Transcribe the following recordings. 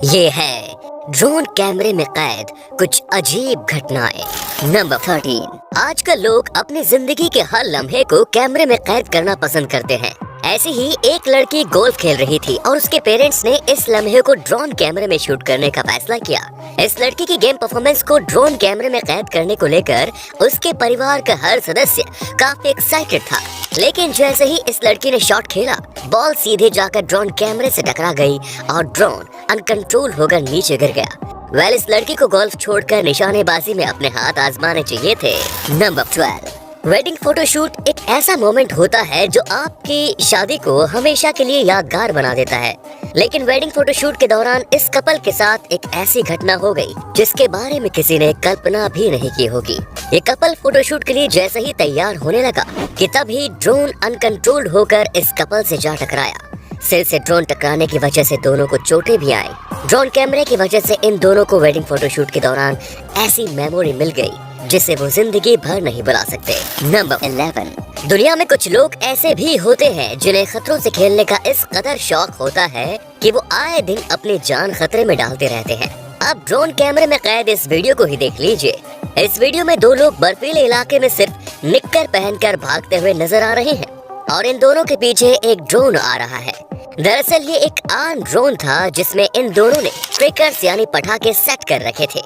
ये है ड्रोन कैमरे में कैद कुछ अजीब घटनाएं। नंबर 13। आजकल लोग अपनी जिंदगी के हर लम्हे को कैमरे में कैद करना पसंद करते हैं। ऐसी ही एक लड़की गोल्फ खेल रही थी और उसके पेरेंट्स ने इस लम्हे को ड्रोन कैमरे में शूट करने का फैसला किया। इस लड़की की गेम परफॉर्मेंस को ड्रोन कैमरे में कैद करने को लेकर उसके परिवार का हर सदस्य काफी एक्साइटेड था। लेकिन जैसे ही इस लड़की ने शॉट खेला, बॉल सीधे जाकर ड्रोन कैमरे से टकरा गई और ड्रोन अनकंट्रोल होकर नीचे गिर गया। इस लड़की को गोल्फ छोड़कर निशानेबाजी में अपने हाथ आजमाने चाहिए थे। नंबर 12। वेडिंग फोटोशूट एक ऐसा मोमेंट होता है जो आपकी शादी को हमेशा के लिए यादगार बना देता है। लेकिन वेडिंग फोटोशूट के दौरान इस कपल के साथ एक ऐसी घटना हो गई जिसके बारे में किसी ने कल्पना भी नहीं की होगी। ये कपल फोटोशूट के लिए जैसे ही तैयार होने लगा कि तभी ड्रोन अनकंट्रोल्ड होकर इस कपल से जा टकराया। सिर से ड्रोन टकराने की वजह से दोनों को चोटें भी आई। ड्रोन कैमरे की वजह से इन दोनों को वेडिंग फोटोशूट के दौरान ऐसी मेमोरी मिल गई जिसे वो जिंदगी भर नहीं भुला सकते। नंबर 11। दुनिया में कुछ लोग ऐसे भी होते हैं जिन्हें खतरों से खेलने का इस कदर शौक होता है कि वो आए दिन अपनी जान खतरे में डालते रहते हैं। अब ड्रोन कैमरे में कैद इस वीडियो को ही देख लीजिए। इस वीडियो में दो लोग बर्फीले इलाके में सिर्फ निक्कर पहनकर भागते हुए नजर आ रहे हैं और इन दोनों के पीछे एक ड्रोन आ रहा है। दरअसल ये एक आम ड्रोन था जिसमें इन दोनों ने ट्रिकर्स यानी पटाखे सेट कर रखे थे।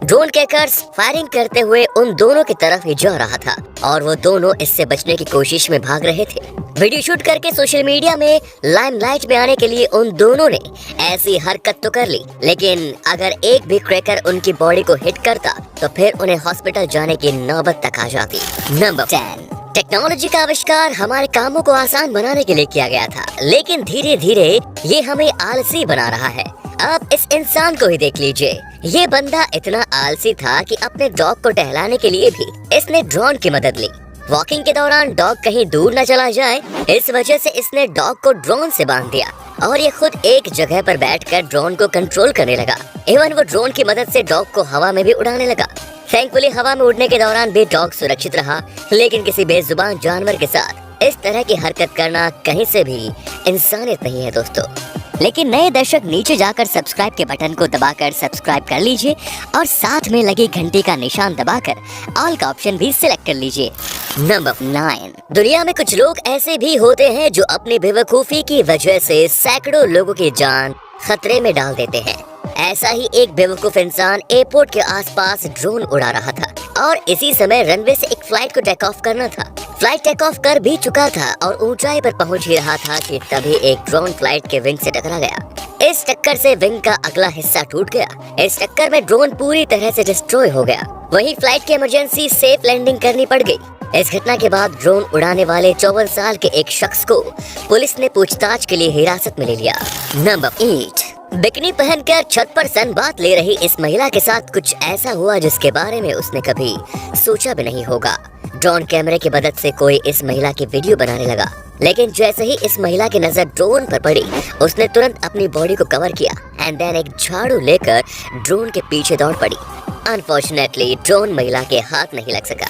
ड्रोन कैकर्स फायरिंग करते हुए उन दोनों की तरफ ही जा रहा था और वो दोनों इससे बचने की कोशिश में भाग रहे थे। वीडियो शूट करके सोशल मीडिया में लाइमलाइट में आने के लिए उन दोनों ने ऐसी हरकत तो कर ली, लेकिन अगर एक भी क्रैकर उनकी बॉडी को हिट करता तो फिर उन्हें हॉस्पिटल जाने की नौबत तक आ जाती। नंबर 10। टेक्नोलॉजी का आविष्कार हमारे कामों को आसान बनाने के लिए किया गया था, लेकिन धीरे धीरे ये हमें आलसी बना रहा है। अब इस इंसान को ही देख लीजिए। ये बंदा इतना आलसी था कि अपने डॉग को टहलाने के लिए भी इसने ड्रोन की मदद ली। वॉकिंग के दौरान डॉग कहीं दूर न चला जाए, इस वजह से इसने डॉग को ड्रोन से बांध दिया और ये खुद एक जगह पर बैठकर ड्रोन को कंट्रोल करने लगा। इवन वो ड्रोन की मदद से डॉग को हवा में भी उड़ाने लगा। थैंकफुली हवा में उड़ने के दौरान भी डॉग सुरक्षित रहा, लेकिन किसी बेजुबान जानवर के साथ इस तरह की हरकत करना कहीं से भी इंसानियत नहीं है दोस्तों। लेकिन नए दर्शक नीचे जाकर सब्सक्राइब के बटन को दबाकर सब्सक्राइब कर लीजिए और साथ में लगी घंटी का निशान दबाकर ऑल का ऑप्शन भी सिलेक्ट कर लीजिए। नंबर 9। दुनिया में कुछ लोग ऐसे भी होते हैं जो अपनी बेवकूफी की वजह से सैकड़ों लोगों की जान खतरे में डाल देते हैं। ऐसा ही एक बेवकूफ इंसान एयरपोर्ट के आसपास ड्रोन उड़ा रहा था और इसी समय रनवे से एक फ्लाइट को टेक ऑफ करना था। फ्लाइट टेक ऑफ कर भी चुका था और ऊंचाई पर पहुंच ही रहा था कि तभी एक ड्रोन फ्लाइट के विंग से टकरा गया। इस टक्कर से विंग का अगला हिस्सा टूट गया। इस टक्कर में ड्रोन पूरी तरह से डिस्ट्रॉय हो गया। वहीं फ्लाइट की इमरजेंसी सेफ लैंडिंग करनी पड़ गई। इस घटना के बाद ड्रोन उड़ाने वाले 54 साल के एक शख्स को पुलिस ने पूछताछ के लिए हिरासत में ले लिया। नंबर 8। बिकनी पहनकर छत पर सनबाथ ले रही इस महिला के साथ कुछ ऐसा हुआ जिसके बारे में उसने कभी सोचा भी नहीं होगा। ड्रोन कैमरे की मदद से कोई इस महिला की वीडियो बनाने लगा, लेकिन जैसे ही इस महिला की नजर ड्रोन पर पड़ी, उसने तुरंत अपनी बॉडी को कवर किया एंड देन एक झाड़ू लेकर ड्रोन के पीछे दौड़ पड़ी। अनफॉर्चुनेटली ड्रोन महिला के हाथ नहीं लग सका।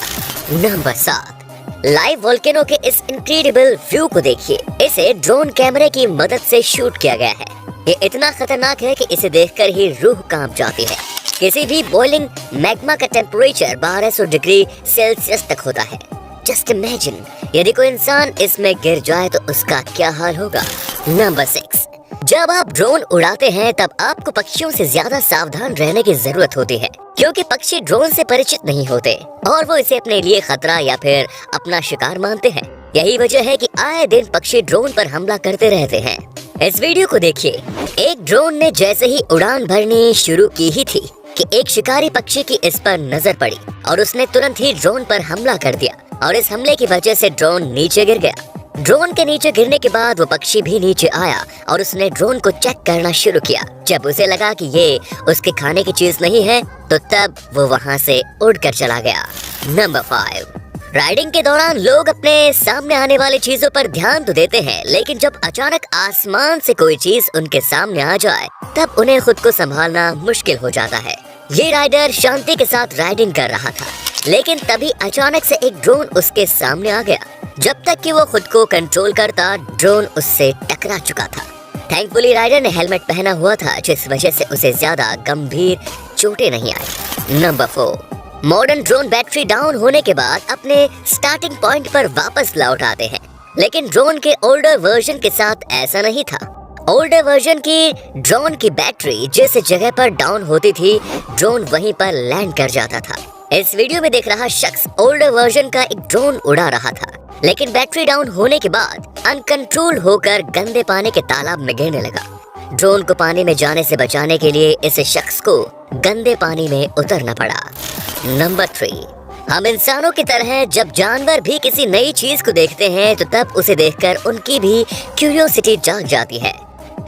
नंबर 7। लाइव वोल्केनो के इस इनक्रेडिबल व्यू को देखिए। इसे ड्रोन कैमरे की मदद से शूट किया गया है। ये इतना खतरनाक है कि इसे देखकर ही रूह कांप जाती है। किसी भी बॉइलिंग मैग्मा का टेम्परेचर 1200 डिग्री सेल्सियस तक होता है। जस्ट इमेजिन यदि कोई इंसान इसमें गिर जाए तो उसका क्या हाल होगा। नंबर 6। जब आप ड्रोन उड़ाते हैं तब आपको पक्षियों से ज्यादा सावधान रहने की जरूरत होती है, क्योंकि पक्षी ड्रोन से परिचित नहीं होते और वो इसे अपने लिए खतरा या फिर अपना शिकार मानते हैं। यही वजह है कि आए दिन पक्षी ड्रोन पर हमला करते रहते हैं। इस वीडियो को देखिए। एक ड्रोन ने जैसे ही उड़ान भरनी शुरू की ही थी कि एक शिकारी पक्षी की इस पर नजर पड़ी और उसने तुरंत ही ड्रोन पर हमला कर दिया और इस हमले की वजह से ड्रोन नीचे गिर गया। ड्रोन के नीचे गिरने के बाद वो पक्षी भी नीचे आया और उसने ड्रोन को चेक करना शुरू किया। जब उसे लगा कि ये उसके खाने की चीज नहीं है तो तब वो वहाँ से उड़कर चला गया। नंबर 5। राइडिंग के दौरान लोग अपने सामने आने वाली चीजों पर ध्यान तो देते हैं, लेकिन जब अचानक आसमान से कोई चीज उनके सामने आ जाए तब उन्हें खुद को संभालना मुश्किल हो जाता है। ये राइडर शांति के साथ राइडिंग कर रहा था, लेकिन तभी अचानक से एक ड्रोन उसके सामने आ गया। जब तक कि वो खुद को कंट्रोल करता, ड्रोन उससे टकरा चुका था। थैंकफुली राइडर ने हेलमेट पहना हुआ था, जिस वजह से उसे ज्यादा गंभीर चोटें नहीं आई। Number 4, modern drone battery down होने के बाद अपने स्टार्टिंग पॉइंट पर वापस लौट आते हैं, लेकिन ड्रोन के ओल्डर वर्जन के साथ ऐसा नहीं था। ओल्डर वर्जन की ड्रोन की बैटरी जिस जगह पर डाउन होती थी, ड्रोन वहीं पर लैंड कर जाता था। इस वीडियो में देख रहा शख्स ओल्डर वर्जन का एक ड्रोन उड़ा रहा था, लेकिन बैटरी डाउन होने के बाद अनकंट्रोल होकर गंदे पानी के तालाब में गिरने लगा। ड्रोन को पानी में जाने से बचाने के लिए इस शख्स को गंदे पानी में उतरना पड़ा। नंबर 3, हम इंसानों की तरह जब जानवर भी किसी नई चीज को देखते हैं तो तब उसे देखकर उनकी भी क्यूरियोसिटी जाग जाती है।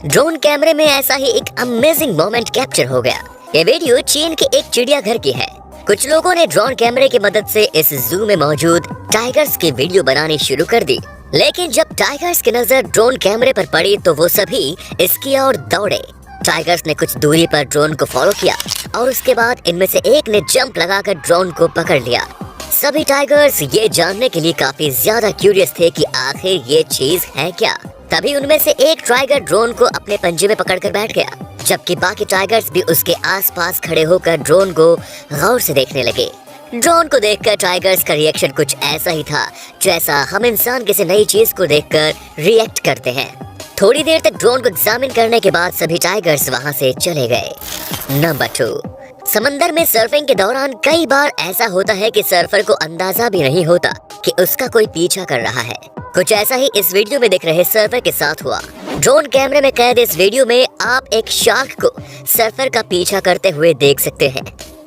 ड्रोन कैमरे में ऐसा ही एक अमेजिंग मोमेंट कैप्चर हो गया। ये वीडियो चीन के एक चिड़ियाघर की है। कुछ लोगों ने ड्रोन कैमरे की मदद से इस जू में मौजूद टाइगर्स की वीडियो बनानी शुरू कर दी, लेकिन जब टाइगर्स की नजर ड्रोन कैमरे पर पड़ी तो वो सभी इसकी ओर दौड़े। टाइगर्स ने कुछ दूरी पर ड्रोन को फॉलो किया और उसके बाद इनमें से एक ने जंप लगाकर ड्रोन को पकड़ लिया। सभी टाइगर्स ये जानने के लिए काफी ज्यादा क्यूरियस थे कि आखिर ये चीज है क्या। तभी उनमें से एक टाइगर ड्रोन को अपने पंजे में पकड़कर बैठ गया, जबकि बाकी टाइगर्स भी उसके आसपास खड़े होकर ड्रोन को गौर से देखने लगे। ड्रोन को देखकर टाइगर्स का रिएक्शन कुछ ऐसा ही था जैसा हम इंसान किसी नई चीज को देखकर रिएक्ट करते हैं। थोड़ी देर तक ड्रोन को एग्जामिन करने के बाद सभी टाइगर्स वहां से चले गए। नंबर 2, समंदर में सर्फिंग के दौरान कई बार ऐसा होता है कि सर्फर को अंदाजा भी नहीं होता कि उसका कोई पीछा कर रहा है। कुछ ऐसा ही इस वीडियो में दिख रहे सर्फर के साथ हुआ। ड्रोन कैमरे में कैद इस वीडियो में आप एक शार्क को सर्फर का पीछा करते हुए देख सकते हैं।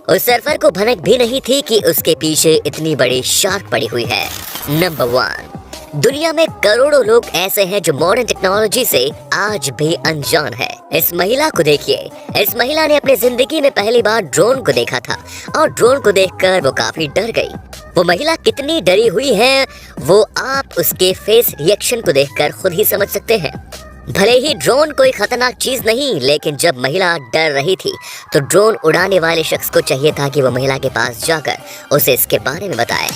उस सर्फर को भनक भी नहीं थी कि उसके पीछे इतनी बड़ी शार्क पड़ी हुई है। नंबर 1, दुनिया में करोड़ों लोग ऐसे हैं जो मॉडर्न टेक्नोलॉजी से आज भी अनजान है। इस महिला को देखिए। इस महिला ने अपनी जिंदगी में पहली बार ड्रोन को देखा था और ड्रोन को देखकर वो काफी डर गई। वो महिला कितनी डरी हुई है वो आप उसके फेस रिएक्शन को देखकर खुद ही समझ सकते हैं। भले ही ड्रोन कोई खतरनाक चीज नहीं, लेकिन जब महिला डर रही थी तो ड्रोन उड़ाने वाले शख्स को चाहिए था कि वो महिला के पास जाकर उसे इसके बारे में बताए।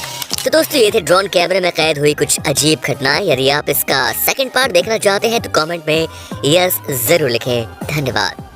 तो दोस्तों, ये थे ड्रोन कैमरे में कैद हुई कुछ अजीब घटनाएं। यदि आप इसका सेकंड पार्ट देखना चाहते हैं तो कमेंट में यस जरूर लिखें। धन्यवाद।